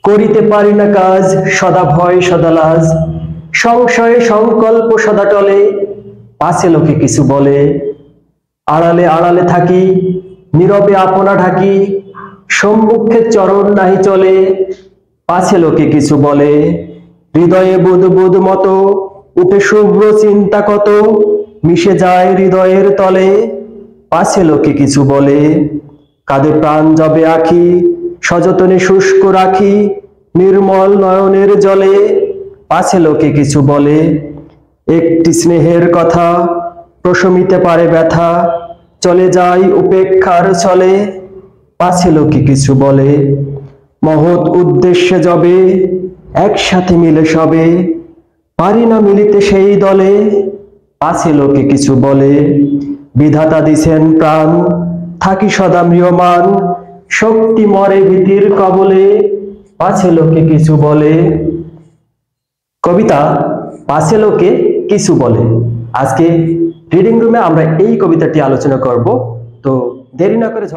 করিতে পারি না কাজ, সদা ভয় সদা লাজ, সংশয়ে সংকল্প সদা টলে, পাছে লোকে কিছু বলে। আড়ালে আড়ালে থাকি, নীরবে আপনা ঢাকি, সম্মুখে চরণ নাহি চলে, পাছে লোকে কিছু বলে। হৃদয়ে বুদ বুদ মতো উঠে শুভ্র চিন্তা কত, মিশে যায় হৃদয়ের তলে, পাছে লোকে কিছু বলে। কাঁধে প্রাণ যাবে আঁখি, সযতনে শুষ্ক রাখি, নির্মল নয়নের জলে, পাছে লোকে কিছু বলে। একটি স্নেহের কথা প্রশমিতে পারে ব্যথা, চলে যায় উপেক্ষার ছলে, পাছে লোকে কিছু বলে। মহৎ উদ্দেশ্যে যবে একসাথে মিলে সবে, পারি না মিলিতে সেই দলে, পাছে লোকে কিছু বলে। বিধাতা দিছেন প্রাণ, থাকি সদা ম্রিয়মান, শক্তি মরে ভীতির কবলে, পাছে লোকে কিছু বলে। কবিতা পাছে লোকে কিছু বলে। আজকে রিডিং রুমে আমরা এই কবিতাটি আলোচনা করব। তো দেরি না করে